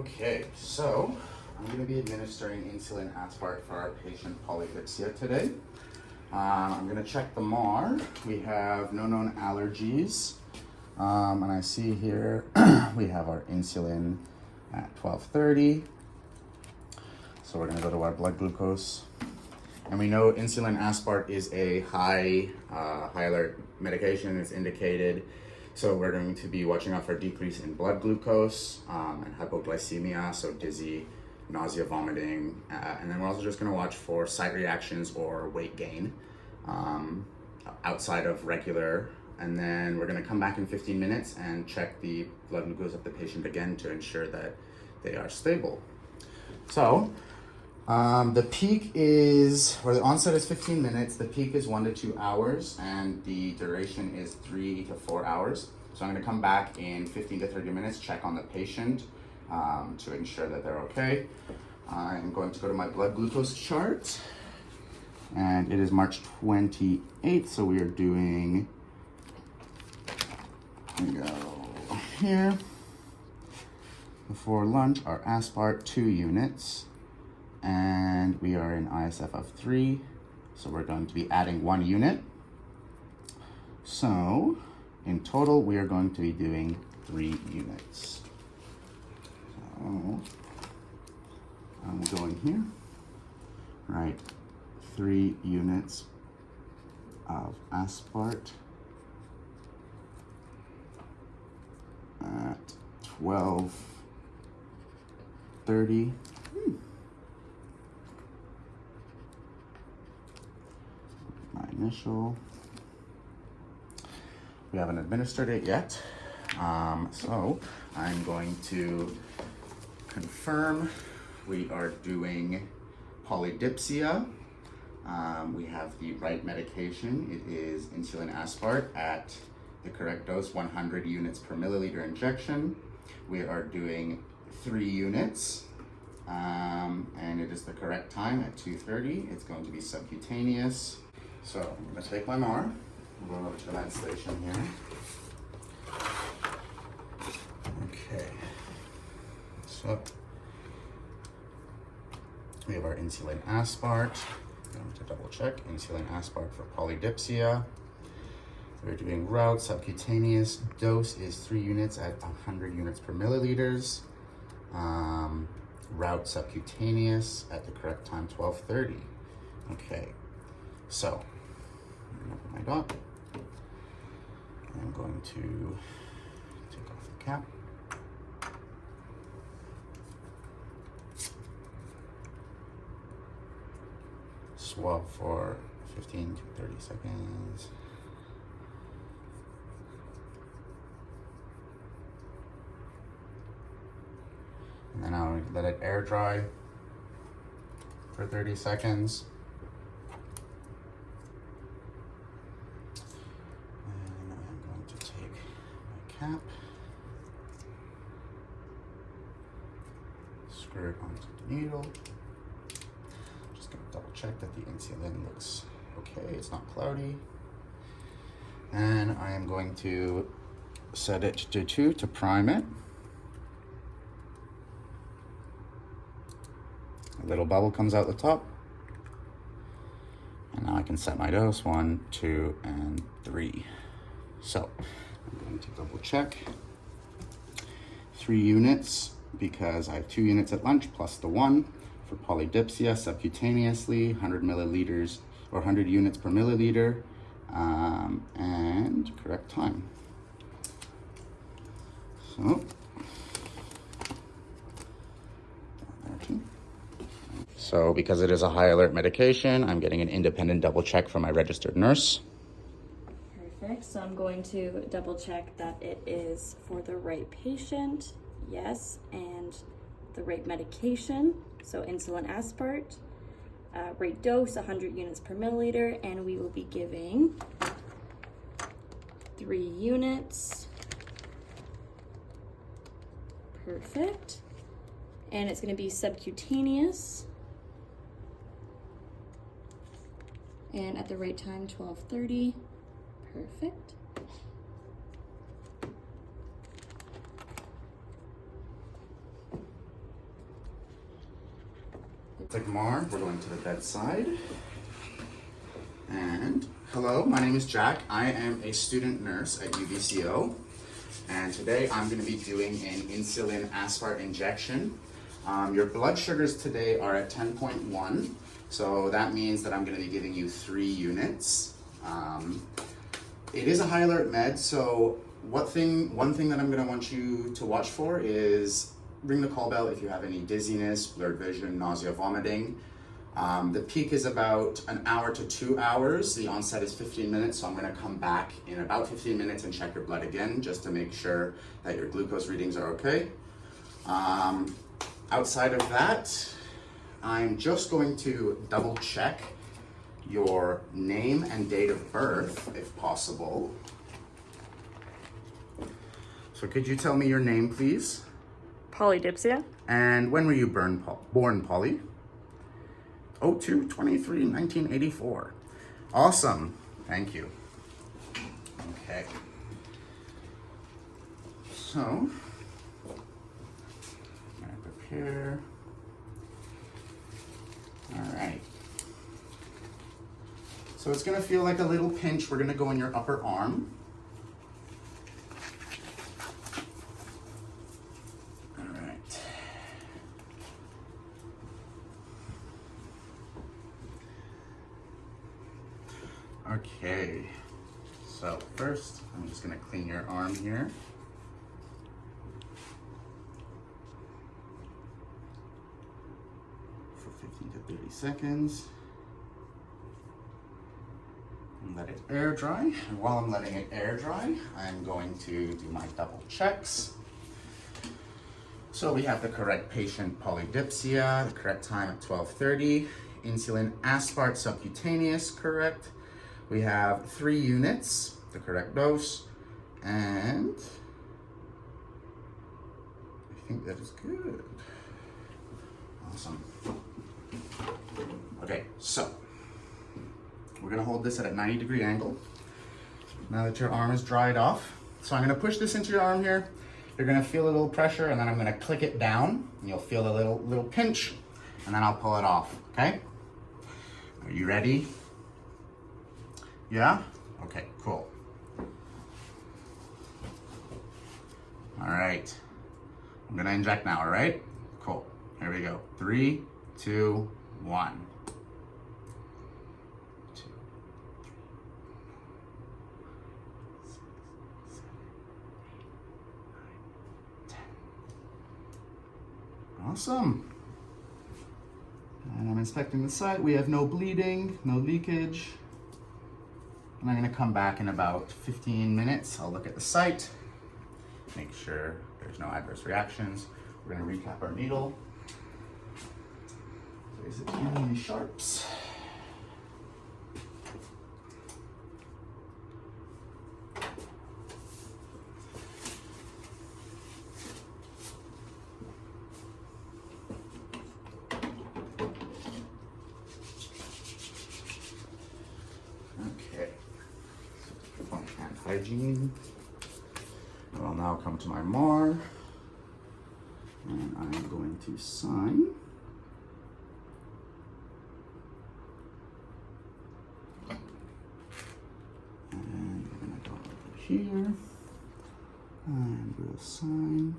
Okay, so I'm going to be administering insulin aspart for our patient polydipsia today. I'm going to check the MAR. We have no known allergies. And I see here we have our insulin at 1230. So we're going to go to our blood glucose. And we know insulin aspart is a high alert medication. It's indicated. So we're going to be watching out for a decrease in blood glucose and hypoglycemia, so dizzy, nausea, vomiting. And then we're also just going to watch for site reactions or weight gain outside of regular. And then we're going to come back in 15 minutes and check the blood glucose of the patient again to ensure that they are stable. So the peak is, or the onset is 15 minutes, the peak is 1 to 2 hours, and the duration is 3 to 4 hours. So I'm going to come back in 15 to 30 minutes, check on the patient to ensure that they're okay. I'm going to go to my blood glucose chart, and it is March 28th, so we are doing, we go here, before lunch, our aspart 2 units. And we are in ISF of 3, so we're going to be adding 1 unit. So in total, we are going to be doing 3 units. So I'm going here, right, 3 units of aspart at 12:30. Initial. We haven't administered it yet, so I'm going to confirm we are doing polydipsia. We have the right medication. It is insulin aspart at the correct dose, 100 units per milliliter injection. We are doing 3 units, and it is the correct time at 2:30. It's going to be subcutaneous. So I'm going to take my MAR, I'm going over to the med station here. Okay, so we have our insulin aspart. I'm going to double check insulin aspart for polydipsia. We're doing route subcutaneous. Dose is 3 units at 100 units per milliliters. Route subcutaneous at the correct time, 12:30. Okay. So, I'm going to open my dot. I'm going to take off the cap. Swab for 15 to 30 seconds. And then I'll let it air dry for 30 seconds. Cap, screw it onto the needle. Just gonna double check that the insulin looks okay, it's not cloudy. And I am going to set it to 2 to prime it. A little bubble comes out the top. And now I can set my dose, 1, 2, and 3. So I'm going to double check 3 units because I have 2 units at lunch plus the 1 for polydipsia subcutaneously, 100 milliliters or 100 units per milliliter, and correct time. So because it is a high alert medication, I'm getting an independent double check from my registered nurse. Perfect. So I'm going to double check that it is for the right patient. Yes. And the right medication. So insulin aspart, right dose, 100 units per milliliter. And we will be giving 3 units. Perfect. And it's going to be subcutaneous. And at the right time, 12:30. Perfect. Like Mar, we're going to the bedside. And hello, my name is Jack. I am a student nurse at UBCO. And today I'm going to be doing an insulin aspart injection. Your blood sugars today are at 10.1. So that means that I'm going to be giving you 3 units. It is a high alert med, so one thing that I'm going to want you to watch for is ring the call bell if you have any dizziness, blurred vision, nausea, vomiting. The peak is about an hour to 2 hours. The onset is 15 minutes, so I'm going to come back in about 15 minutes and check your blood again just to make sure that your glucose readings are okay. Outside of that, I'm just going to double check your name and date of birth, if possible. So could you tell me your name, please? Polydipsia. And when were you born, Polly? 02/23/1984. Awesome. Thank you. Okay. So, I'm gonna prepare. All right. So it's gonna feel like a little pinch. We're gonna go in your upper arm. All right. Okay. So first, I'm just gonna clean your arm here. For 15 to 30 seconds. And let it air dry. And while I'm letting it air dry, I'm going to do my double checks. So we have the correct patient polydipsia, the correct time at 12:30. Insulin aspart subcutaneous, correct. We have 3 units, the correct dose, and I think that is good. Awesome. Okay, so we're gonna hold this at a 90-degree angle. Now that your arm is dried off. So I'm gonna push this into your arm here. You're gonna feel a little pressure and then I'm gonna click it down and you'll feel a little pinch and then I'll pull it off, okay? Are you ready? Yeah? Okay, cool. All right. I'm gonna inject now, all right? Cool. Here we go. 3, 2, 1. 2, 3, 6, 7, 8, 9, 10. Awesome. And I'm inspecting the site. We have no bleeding, no leakage. And I'm gonna come back in about 15 minutes. I'll look at the site, make sure there's no adverse reactions. We're gonna recap our needle. Place it in the sharps. Okay. Hand hygiene. I'll now come to my MAR and I'm going to sign. And we're going to go over here and we'll sign.